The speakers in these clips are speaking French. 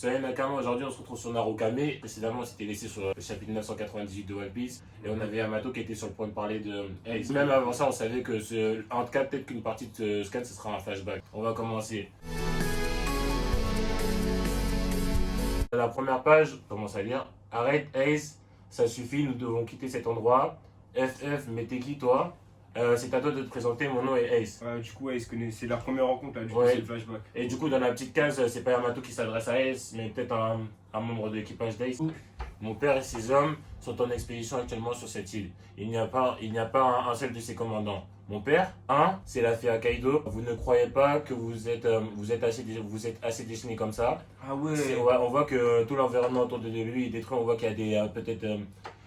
Salut Nakama, aujourd'hui on se retrouve sur Narukame. Précédemment on s'était laissé sur le chapitre 998 de One Piece et on avait Yamato qui était sur le point de parler de Ace. Même avant ça on savait que en tout cas peut-être qu'une partie de ce scan ce sera un flashback. On va commencer. La première page, je commence à lire. Arrête Ace, ça suffit, nous devons quitter cet endroit. FF, mais t'es qui toi? C'est à toi de te présenter, mon nom est Ace. Du coup, Ace connaît, c'est leur première rencontre là, du coup, Ouais. c'est le flashback. Et du coup, dans la petite case, c'est pas Yamato qui s'adresse à Ace, mais peut-être un membre de l'équipage d'Ace. Mon père et ses hommes sont en expédition actuellement sur cette île. Il n'y a pas un seul de ses commandants. Mon père, c'est la fée à Kaido. Vous ne croyez pas que vous êtes assez dessiné comme ça. Ah ouais. On voit que tout l'environnement autour de lui est détruit. On voit qu'il y a des peut-être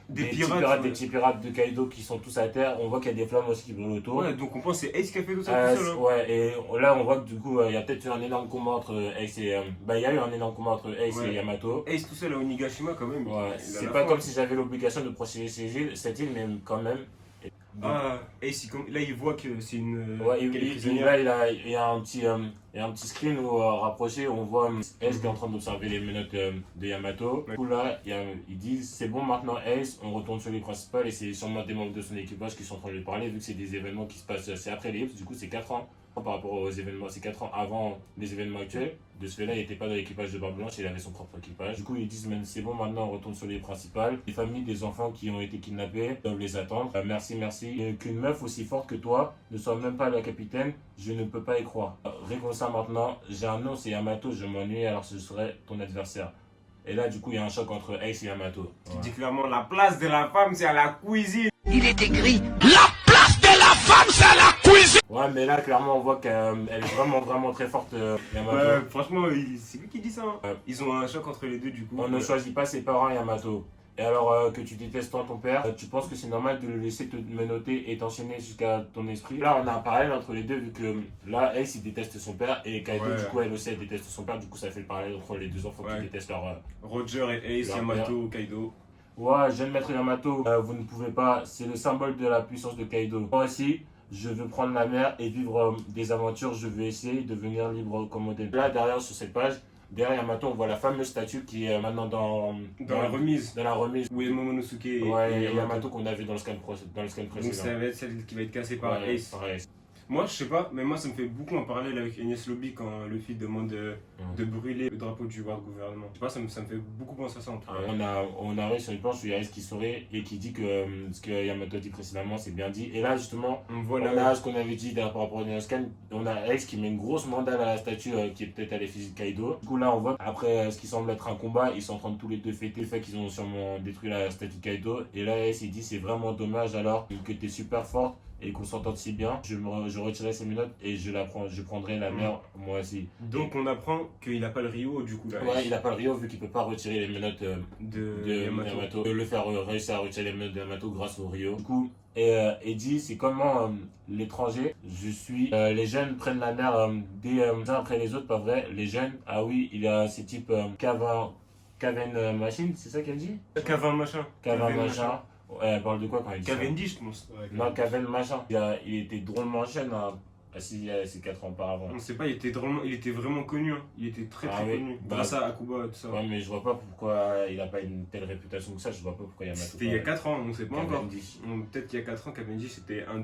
Des petits pirates de Kaido qui sont tous à terre. On voit qu'il y a des flammes aussi qui brûlent autour. Ouais, donc on pense que c'est Ace qui a fait tout ça tout seul. Hein. Ouais, et là on voit que du coup il y a peut-être eu un énorme combat entre Ace et. Il y a eu un énorme combat entre Ace et Yamato. Ace tout seul à Onigashima quand même. Ouais, c'est pas comme si j'avais l'obligation de protéger cette île, mais quand même. Ace, là il voit que c'est une. Ouais, qu'elle est prisonnière. il y a un petit screen où rapproché, on voit Ace qui est en train d'observer les menottes de Yamato. Du coup là, ils disent c'est bon maintenant Ace, on retourne sur les principales et c'est sûrement des membres de son équipage qui sont en train de lui parler vu que c'est des événements qui se passent, c'est après l'ellipse, du coup c'est 4 ans par rapport aux événements, c'est 4 ans avant les événements actuels. De ce fait-là, il n'était pas dans l'équipage de Barbe Blanche, il avait son propre équipage. Du coup, ils disent c'est bon, maintenant on retourne sur les principales. Les familles des enfants qui ont été kidnappés doivent les attendre. Merci. Et qu'une meuf aussi forte que toi ne soit même pas la capitaine, je ne peux pas y croire. Réponds ça maintenant, j'ai un nom, c'est Yamato, je m'ennuie, alors ce serait ton adversaire. Et là, du coup, il y a un choc entre Ace et Yamato. Tu dis clairement la place de la femme, c'est à la cuisine. Il est écrit la place de la femme, c'est à la cuisine. Ouais, mais là, clairement, on voit qu'elle est vraiment très forte, Yamato. Franchement, c'est lui qui dit ça. Hein. Ils ont un choc entre les deux du coup. On ne choisit pas ses parents, Yamato. Et alors que tu détestes toi ton père, tu penses que c'est normal de le laisser te menotter et t'enchaîner jusqu'à ton esprit? Là, on a un parallèle entre les deux, vu que là, Ace il déteste son père et Kaido, du coup, elle aussi elle déteste son père. Du coup, ça fait le parallèle entre les deux enfants qui détestent leur. Roger et Ace, Yamato, Kaido. Ouais, jeune maître Yamato, vous ne pouvez pas, c'est le symbole de la puissance de Kaido. Moi aussi, je veux prendre la mer et vivre des aventures, je veux essayer de devenir libre comme modèle. Là, derrière, sur cette page, derrière Yamato, on voit la fameuse statue qui est maintenant dans la remise. Dans la remise. Où est Momonosuke et Yamato qu'on a vu dans le scan précédent. Donc ça va être celle qui va être cassée par Ace. Moi, je sais pas, mais moi, ça me fait beaucoup en parallèle avec Enies Lobby quand Luffy demande de brûler le drapeau du World Gouvernement. Je sais pas, ça me fait beaucoup penser à ça en tout cas. On arrive sur une planche où il y a Ace qui sourit et qui dit que ce que Yamato a dit précédemment, c'est bien dit. Et là, justement, on a ce qu'on avait dit par rapport au scan. On a Ace qui met une grosse mandale à la statue qui est peut-être à l'effigie de Kaido. Du coup, là, on voit après ce qui semble être un combat, ils sont en train de tous les deux fêter le fait qu'ils ont sûrement détruit la statue de Kaido. Et là, Ace il dit c'est vraiment dommage alors que t'es super forte et qu'on s'entende si bien, je retirerai ces menottes et je prendrai la mer moi aussi. Donc on apprend qu'il n'a pas le Rio du coup là. Ouais, il n'a pas le Rio vu qu'il peut pas retirer les menottes de Yamato. Le faire réussir à retirer les menottes de Yamato grâce au Rio. Du coup, et dit c'est comment l'étranger, je suis, les jeunes prennent la mer des uns après les autres, pas vrai, les jeunes, ah oui, il y a ces types Caven Machine, c'est ça qu'elle dit? Caven machin. Elle parle de quoi quand elle dit ça? Cavendish, je pense. Non, Caven machin. Il était drôlement jeune, c'est 4 ans auparavant. On sait pas, il était vraiment connu. Hein. Il était très connu. Grâce à Akuba et tout ça. Ouais, mais je vois pas pourquoi il a pas une telle réputation que ça. Je vois pas pourquoi Yamato. C'était il y a 4 ans, on sait pas encore. Peut-être qu'il y a 4 ans, Cavendish c'était un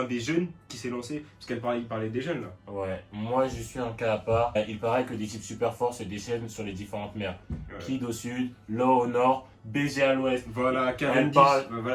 des jeunes qui s'est lancé. Parce qu'il parlait des jeunes là. Ouais, moi je suis un cas à part. Il paraît que des types super forts se déchaînent sur les différentes mers. Kid au sud, Law au nord, BG à l'ouest. Voilà, Cavendish.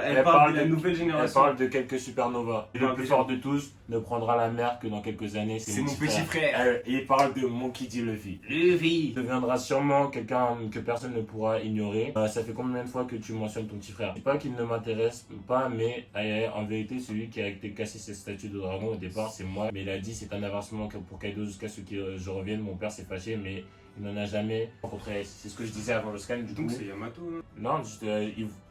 Elle parle de la nouvelle génération. Elle parle de quelques supernovas. Et le plus fort de tous ne prendra la mer que dans quelques années. C'est mon petit frère. Il parle de Monkey D. Luffy. Luffy deviendra sûrement quelqu'un que personne ne pourra ignorer. Ça fait combien de fois que tu mentionnes ton petit frère? Je dis pas qu'il ne m'intéresse pas, mais en vérité, celui qui a été cassé cette statue de dragon au départ, c'est moi. Mais il a dit c'est un avancement pour Kaido jusqu'à ce que je revienne. Mon père s'est fâché, mais il n'en a jamais rencontré. C'est ce que je disais avant le scan. Donc c'est Yamato. Non, juste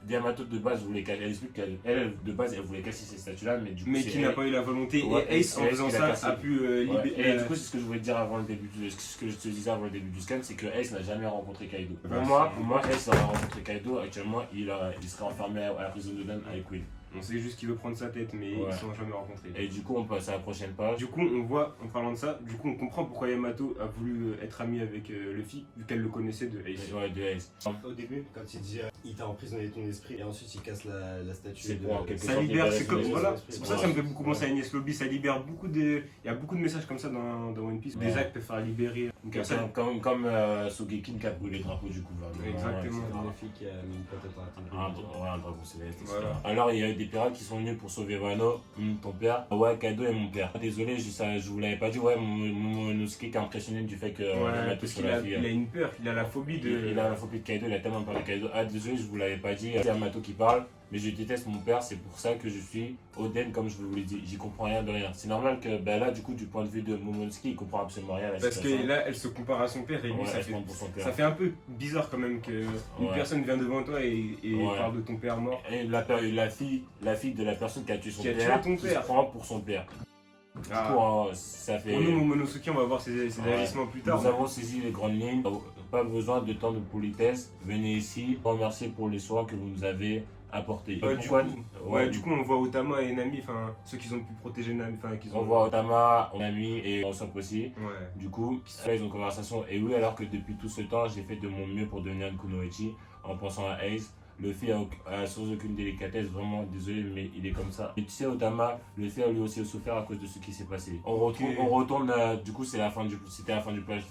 Yamato de base voulait casser. Elle explique qu'elle de base elle voulait casser ces statues là, mais du coup. Mais qui n'a pas eu la volonté. Et Ace en faisant ça a pu libérer. Et du coup, c'est ce que je voulais te dire avant le début ce que je te disais avant le début du scan, c'est que Ace n'a jamais rencontré Kaido. Pour moi, Ace aurait rencontré Kaido. Actuellement, il serait enfermé à la prison de Dan avec Will. On sait juste qu'il veut prendre sa tête, mais ils ne sont jamais rencontrés. Et du coup, on passe à la prochaine page. Du coup, on voit, en parlant de ça, on comprend pourquoi Yamato a voulu être ami avec Luffy, vu qu'elle le connaissait de Ace. Ouais, de Ace. Au début, quand il dit il t'a emprisonné ton esprit et ensuite il casse la statue. C'est pour en quelque Ça sorte libère, c'est libérer comme. son Voilà, esprit. c'est pour ça que ça me fait beaucoup penser à Enies Lobby. Ça libère beaucoup de. Il y a beaucoup de messages comme ça dans One Piece. Des actes peuvent faire libérer une personne. Comme Sogekin qui a brûlé le drapeau du gouvernement. Exactement. Une fille qui a mis une patate dans la tête. Un drapeau céleste. Voilà. Alors, il y a eu des pirates qui sont venus pour sauver Wano, ton père. Ouais, Kaido est mon père. Désolé, je vous l'avais pas dit. Ouais, Momonosuke qui est impressionné du fait que. Parce qu'il a une peur, il a la phobie de. Il a la phobie de Kaido, il a tellement peur de Kaido. Ah, désolé, je vous l'avais pas dit. C'est Yamato qui parle. Mais je déteste mon père, c'est pour ça que je suis Oden, comme je vous l'ai dit. J'y comprends rien de rien. C'est normal que là, du coup, du point de vue de Momonosuke, il comprend absolument rien à la situation. Parce que là, elle se compare à son père et lui, ça fait un peu bizarre quand même qu'une personne vient devant toi et parle de ton père mort. Et la fille de la personne qui a tué son père, qui se prend pour son père. Du coup, ça fait... Pour nous, Momonosuke, on va voir ses agissements plus tard. Nous avons saisi les grandes lignes. Pas besoin de tant de politesse. Venez ici. Remercier pour les soins que vous nous avez apportés. Du coup, on voit Otama et Nami, ceux qui ont pu protéger Nami. On voit Otama, Nami et Usopp aussi. Ouais. Du coup, là, ils ont une conversation. Et oui, alors que depuis tout ce temps, j'ai fait de mon mieux pour devenir une Kunoichi en pensant à Ace. Luffy a sans aucune délicatesse, vraiment désolé, mais il est comme ça. Et tu sais, Otama, Luffy a lui aussi souffert à cause de ce qui s'est passé. On retourne, du coup, c'était la fin du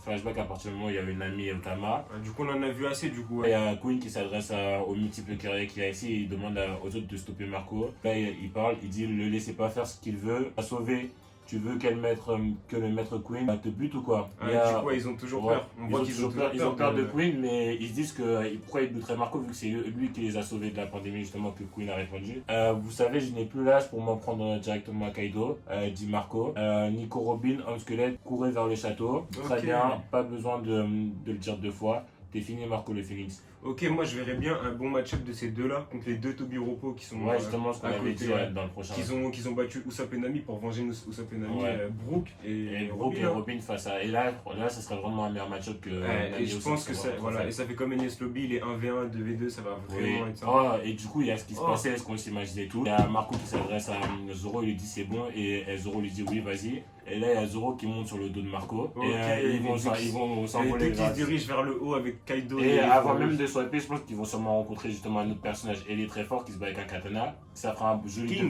flashback à partir du moment où il y avait Nami et Otama. Du coup, on en a vu assez, du coup. Il y a Queen qui s'adresse aux multiples guerriers qu'il y a ici et il demande aux autres de stopper Marco. Là, il parle, il dit ne le laissez pas faire ce qu'il veut, à sauver. Tu veux que le maître Queen te bute ou quoi? Du coup, ils ont toujours peur. On voit qu'ils ont peur de Queen, mais ils se disent que pourquoi ils buteraient Marco vu que c'est lui qui les a sauvés de la pandémie, justement, que Queen a répondu. Vous savez, je n'ai plus l'âge pour m'en prendre directement à Kaido, dit Marco. Nico Robin, homme squelette, courez vers le château. Très bien, pas besoin de le dire deux fois. T'es fini, Marco le Phoenix. Ok, moi je verrais bien un bon match-up de ces deux-là contre les deux Tobiropo qui sont justement ce qu'on avait dit dans le prochain. Qu'ils ont battu Usopp et Nami pour venger Usopp et Nami, Brook et Robin face à. Et là, ça serait vraiment un meilleur match-up que. Et je pense que ça, et ça fait comme Enies Lobby, les 1v1, 2v2, ça va vraiment être ça. Et du coup, il y a ce qui se passait, ce qu'on s'imaginait tout. Il y a Marco qui s'adresse à Zoro, il lui dit c'est bon, et Zoro lui dit oui, vas-y. Et là, il y a Zoro qui monte sur le dos de Marco. Et ils vont s'envoler. Et qui se dirigent vers le haut avec Kaido. Et avant même de swapper, je pense qu'ils vont sûrement rencontrer justement un autre personnage ailé très fort qui se bat avec un katana. Ça fera un joli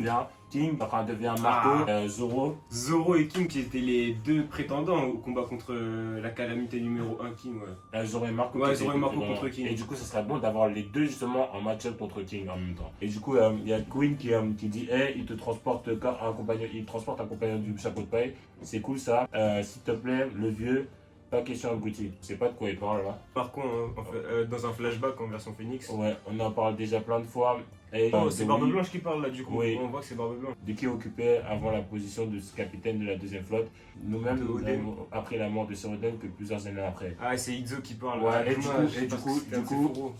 King, ça fera un devient Marco, Zoro. Zoro et King qui étaient les deux prétendants au combat contre la calamité numéro 1 King. Zoro et Marco. Zoro et Marco contre King. Et du coup, ça serait bon d'avoir les deux justement en match-up contre King en même temps. Et du coup, il y a Queen qui dit il te transporte un compagnon du chapeau de paille. C'est cool ça. S'il te plaît, le vieux. Pas question abruti, je sais pas de quoi il parle là. Par contre, dans un flashback en version Phoenix. Ouais, on en parle déjà plein de fois. C'est Barbe Blanche qui parle là du coup. Oui. On voit que c'est Barbe Blanche. De qui occupait avant la position de capitaine de la deuxième flotte. Nous-mêmes, nous avons appris la mort de Sir Oden que plusieurs années après. C'est Izo qui parle. Ouais,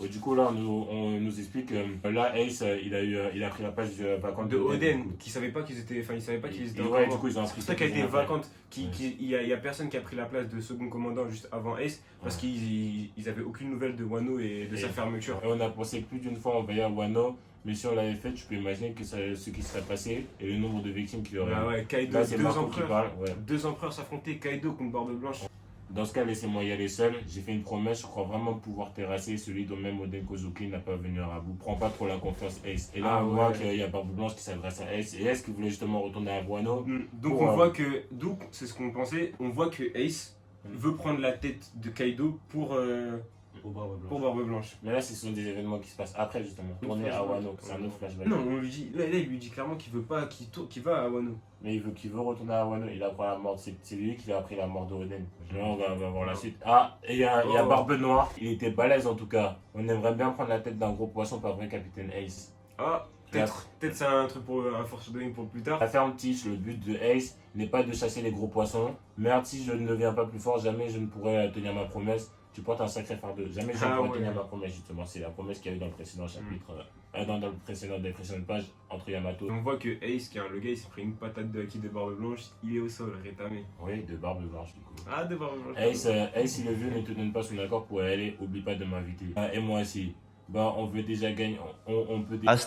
du coup là, on nous explique que là, Ace, il a pris la place vacante de Oden, qui savait pas qu'ils étaient. Ils savaient pas qu'ils étaient. Ouais, du coup, ils ont appris. C'est pour ça qu'elle était vacante. Il y a personne qui a pris la place de second commandant juste avant Ace, parce qu'ils avaient aucune nouvelle de Wano et de sa fermeture. Et on a pensé plus d'une fois envoyer à Wano. Mais si on l'avait fait, tu peux imaginer que ce qui serait passé et le nombre de victimes qu'il y aurait. Kaido, là, deux empereurs s'affrontaient, Kaido contre Barbe Blanche. Dans ce cas, laissez-moi y aller seul. J'ai fait une promesse, je crois vraiment pouvoir terrasser celui dont même Oden Kozuki n'a pas venu à bout. Prends pas trop la confiance, Ace. Et là, on voit qu'il y a Barbe Blanche qui s'adresse à Ace. Et Ace qui voulait justement retourner à Wano. Donc on voit que, c'est ce qu'on pensait, on voit que Ace veut prendre la tête de Kaido pour Barbe Blanche. Mais là, ce sont des événements qui se passent après, justement. Tourner à Wano, c'est un autre flashback. Non, on lui dit, là, il lui dit clairement qu'il veut pas, qu'il va à Wano. Mais il veut retourner à Wano. Il a pris la mort, c'est lui qui a appris la mort d'Oden. Là, on va voir la suite. Et il y a Barbe Noire. Il était balèze en tout cas. On aimerait bien prendre la tête d'un gros poisson, pas vrai, Capitaine Ace. Peut-être c'est un truc pour un foreshadowing pour plus tard. La ferme Tiche, le but de Ace n'est pas de chasser les gros poissons. Merde, si je ne deviens pas plus fort, jamais je ne pourrai tenir ma promesse. Tu portes un sacré fardeau. Jamais je ne pourrai tenir ma promesse, justement. C'est la promesse qu'il y a eu dans le précédent chapitre, dans le précédent des précédentes pages, entre Yamato. On voit que Ace, le gars, il s'est pris une patate de acquis de Barbe Blanche, il est au sol, rétamé. Oui, de Barbe Blanche, du coup. De Barbe Blanche. Ace, si le vieux ne te donne pas son accord pour y aller, oublie pas de m'inviter. Et moi aussi. bah on veut déjà gagner, on peut déjà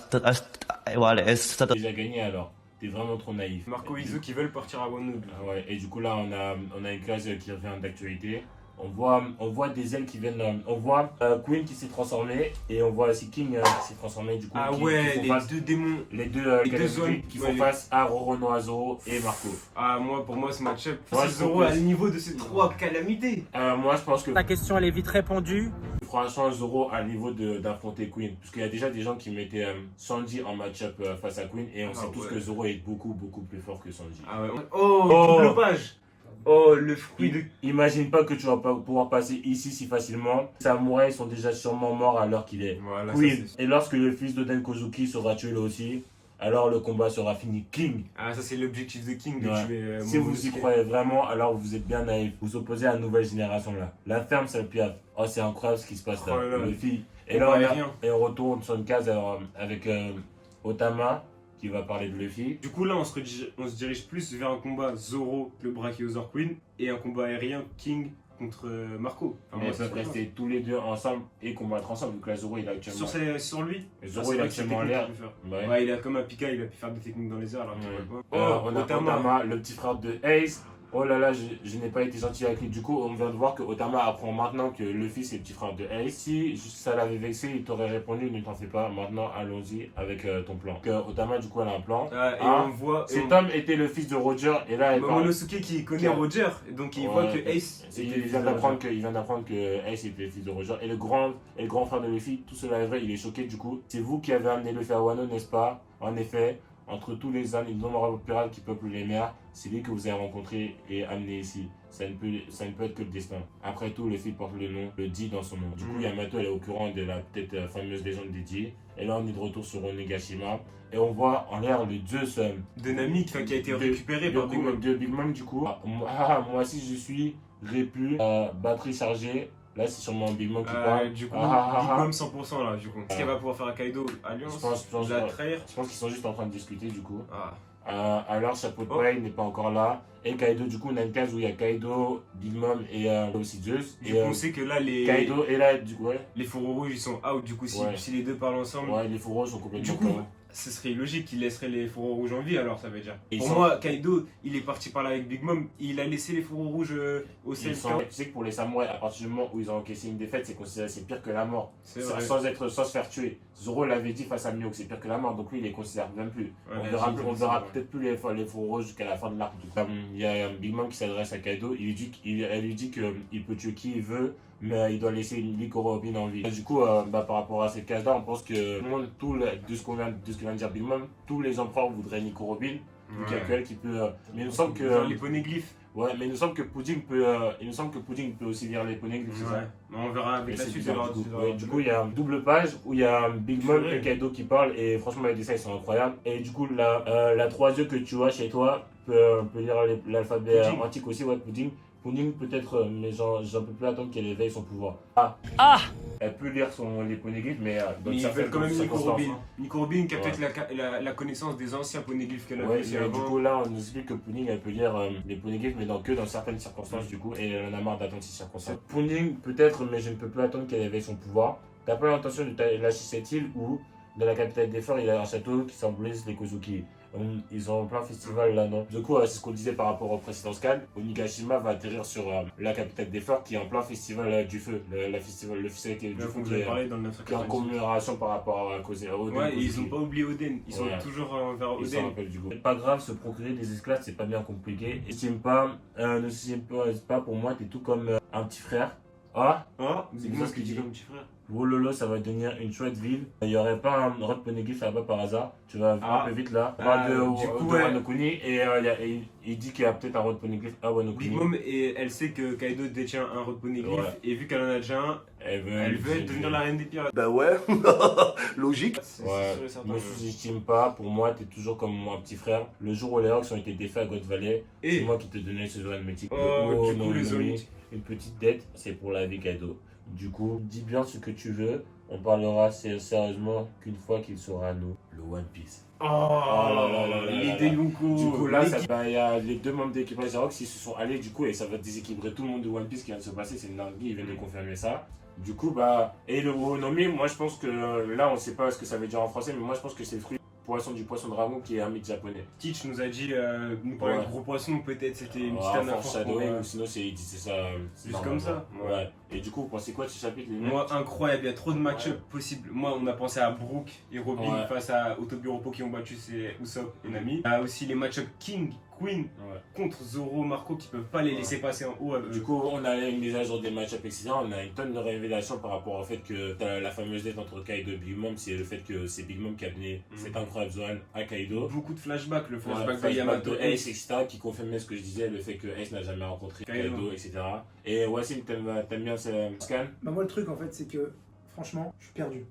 gagner alors. T'es vraiment trop naïf. Marco Izzo qui veulent partir à Wano. Ah ouais, et du coup là on a une classe qui revient d'actualité. On voit des ailes qui viennent. On voit Queen qui s'est transformé et on voit aussi King qui s'est transformé du coup. Ah qui ouais, font les face- deux démons. les deux zones. qui Ouais, font face à Rorono Azo et Marco. Ah, pour moi, ce match-up, Ouais, c'est Zoro à le niveau de ces trois calamités. Moi je pense que Ta question elle est vite répondue. franchement Zoro a le niveau d'affronter Queen. Parce qu'il y a déjà des gens qui mettaient Sanji en match-up face à Queen et on sait tous que Zoro est beaucoup plus fort que Sanji. Ah ouais. Oh, double page. Oh, le fruit de. Imagine pas que tu vas pas pouvoir passer ici si facilement. Les samouraïs sont déjà sûrement morts à l'heure qu'il est. Voilà, Queen. Et lorsque le fils d'Oden Kozuki sera tué là aussi, alors le combat sera fini. King. Ah, ça c'est l'objectif de King de Ouais. tuer. Si vous y croyez vraiment, alors vous êtes bien naïf. Vous opposez à la nouvelle génération là. La ferme Salpiaf. Oh, c'est incroyable ce qui se passe là. Oh là là. Le fille. Et On là, voit rien. on retourne sur une case avec Otama qui va parler de Luffy. Du coup, là, on se dirige plus vers un combat Zoro, le Brachiosaur Queen, et un combat aérien King contre Marco. Enfin, Mais moi, ils peuvent c'est rester tous les deux ensemble et combattre ensemble. Donc là, Zoro il a actuellement. sur lui. Et Zoro c'est il a vrai que c'est actuellement technique l'air. qu'il peut faire. Ouais. Ouais, il a comme un Pika, il a pu faire des techniques dans les airs alors qu'il Ouais. peut pas. On a Otama, le petit frère de Ace. Oh là là, je n'ai pas été gentil avec lui. Du coup, on vient de voir que Otama apprend maintenant que Luffy c'est le petit frère de Ace. Si ça l'avait vexé, il t'aurait répondu ne t'en fais pas. Maintenant, allons-y avec ton plan. Otama, du coup, elle a un plan. Et on voit. Cet homme était le fils de Roger et là, elle parle. Momonosuke qui connaît Roger, donc il voit que Ace. Il vient d'apprendre que Ace était le fils de Roger. Et le grand frère de Luffy, tout cela est vrai, il est choqué du coup. C'est vous qui avez amené Luffy à Wano, n'est-ce pas? En effet. Entre tous les innombrables pirates qui peuplent les mers, c'est lui que vous avez rencontré et amené ici. Ça ne peut être que le destin. Après tout, Luffy porte le nom, le Di dans son nom. Du coup, Yamato elle est au courant de la peut-être fameuse légende des Di. Et là, on est de retour sur Onigashima. Et on voit en l'air le Zeus de Nami qui a été récupéré par Big Mom. De Big Mom, du coup. Moi aussi, je suis répu, batterie chargée. Là, c'est sûrement Big Mom qui parle. Du coup, Big Mom 100% là, du coup. Est-ce qu'elle va pouvoir faire à Kaido Alliance Je pense la trahir. Je pense qu'ils sont juste en train de discuter, du coup. Alors, Chapeau de paille n'est pas encore là. Et Kaido, du coup, on a une case où il y a Kaido, Big Mom et aussi Zeus. Du coup, on sait que là, Kaido est là, du coup, ouais. Les fourreaux rouges, ils sont out, du coup, si les deux parlent ensemble. Ouais, les fourreaux rouges sont complètement. Du coup, ce serait logique qu'il laisserait les fourreaux rouges en vie, alors ça veut dire. Et pour moi, Kaido, il est parti par là avec Big Mom, il a laissé les fourreaux rouges au ciel. Tu sais que pour les samouraïs, à partir du moment où ils ont encaissé une défaite, c'est considéré c'est pire que la mort. Sans se faire tuer. Zoro l'avait dit face à Mihawk, c'est pire que la mort, donc lui il les considère même plus. On verra peut-être plus les fourreaux rouges jusqu'à la fin de l'arc. Il y a Big Mom qui s'adresse à Kaido, elle lui dit qu'il peut tuer qui il veut, mais il doit laisser une Nico Robin en vie. Du coup, par rapport à cette case-là, on pense que de ce que vient de dire Big Mom, tous les empereurs voudraient Nico Robin. Donc il n'y a que elle qui peut. Mais il nous semble que. Les poneglyphes. Ouais, mais il nous semble que Pudding peut, aussi lire les poneglyphes, c'est ça? On verra avec la suite. Du coup, il y a une double page où il y a Big Mom et Kaido qui parlent et franchement, les dessins ils sont incroyables. Et du coup, la 3 yeux que tu vois chez toi peut lire l'alphabet antique aussi, ouais, Pudding. Pudding peut-être, mais j'en peux plus attendre qu'elle éveille son pouvoir. Elle peut lire les poneglyphes, mais ils veulent quand même Nico Robin. Nico Robin qui a peut-être la connaissance des anciens poneglyphes qu'elle a fait avant. Du coup, là, on nous explique que Pudding, elle peut lire les poneglyphes, mais que dans certaines circonstances, du coup, et elle en a marre d'attendre ces circonstances. Pudding, peut-être, mais je ne peux plus attendre qu'elle éveille son pouvoir. T'as pas l'intention de lâcher cette île où, dans la capitale des forts, il y a un château qui symbolise les Kozuki. Ils ont plein de festivals là, non? Du coup, c'est ce qu'on disait par rapport au précédent scan. Onigashima va atterrir sur la capitale des forts qui est en plein festival du feu. Le festival du feu qui est en commémoration par rapport à cause Oden. Ouais, et ils ont pas oublié Oden. Ils sont toujours vers Oden. Ils s'en rappellent du coup. C'est pas grave, se procurer des esclaves, c'est pas bien compliqué. Ne s'estime pas, pour moi, t'es tout comme un petit frère. C'est moi ce que tu dis comme petit frère. Wololo, ça va devenir une chouette ville. Il n'y aurait pas un Rod Poneglyph là-bas par hasard. Tu vas un peu vite là. On parle de Wano Kuni et il dit qu'il y a peut-être un Rod Poneglyph à Wano Kuni. Big Mom, elle sait que Kaido détient un Rod Poneglyph et vu qu'elle en a déjà un, elle veut devenir la reine des pirates. Bah ouais, logique. Ouais, ne me sous-estime pas. Pour moi, t'es toujours comme mon petit frère. Le jour où les Hawks ont été défaits à God Valley, c'est moi qui te donnais ce zone mythique. Du coup, les zones. Une petite dette, c'est pour la vie Kaido. Du coup, dis bien ce que tu veux, on parlera sérieusement qu'une fois qu'il sera à nous, le One Piece. Oh, l'idée l'idée Yonko. Du coup, là, il y a les 2 membres d'équipage Arox qui se sont allés, du coup, et ça va déséquilibrer tout le monde de One Piece qui vient de se passer. C'est une dinguerie, ils viennent de confirmer ça. Du coup, et le Wanomi, moi je pense que là, on sait pas ce que ça veut dire en français, mais moi je pense que c'est le fruit du poisson dragon qui est un mythe japonais. Teach nous a dit, nous parlait de gros poisson, peut-être c'était une petite anaphore. Shadowing, ou sinon il disait ça. Juste comme ça. Ouais. Et du coup, vous pensez quoi de ce chapitre, les mecs? Moi, incroyable, il y a trop de match-up possibles. Moi, on a pensé à Brook et Robin face aux Tobiropo qui ont battu Usopp et Nami. Il y a aussi les match-up King, Queen contre Zoro, Marco qui peuvent pas les laisser passer en haut. Du coup, on a une mise à jour des match-up, etc. On a une tonne de révélations par rapport au fait que la fameuse dette entre Kaido et Big Mom, c'est le fait que c'est Big Mom qui a donné cette incroyable zone à Kaido. Beaucoup de flashbacks, le flashback de Yamato, Ace, etc. qui confirmait ce que je disais, le fait que Ace n'a jamais rencontré Kaido, etc. Et Wassim, t'aimes bien ce scan? Bah moi le truc en fait c'est que franchement je suis perdu.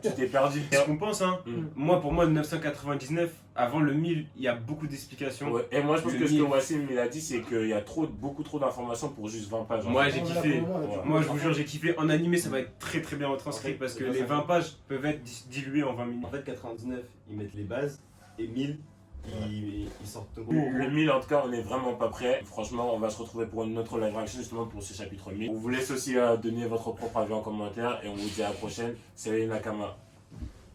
Tu t'es perdu. C'est ce qu'on pense hein. Moi pour moi 999, avant le 1000, il y a beaucoup d'explications. Ouais. Et moi je pense que ce que Wassim il a dit c'est qu'il y a beaucoup trop d'informations pour juste 20 pages. Moi j'ai kiffé. Moi je vous jure j'ai kiffé. En animé ça va être très bien retranscrit parce que les 20 pages peuvent être diluées en 20 minutes. En fait 99 ils mettent les bases et 1000 ils sortent tout. Le 1000 en tout cas on est vraiment pas prêt. Franchement on va se retrouver pour une autre live action justement pour ce chapitre 1000. On vous laisse aussi donner votre propre avis en commentaire et on vous dit à la prochaine. Salut Nakama.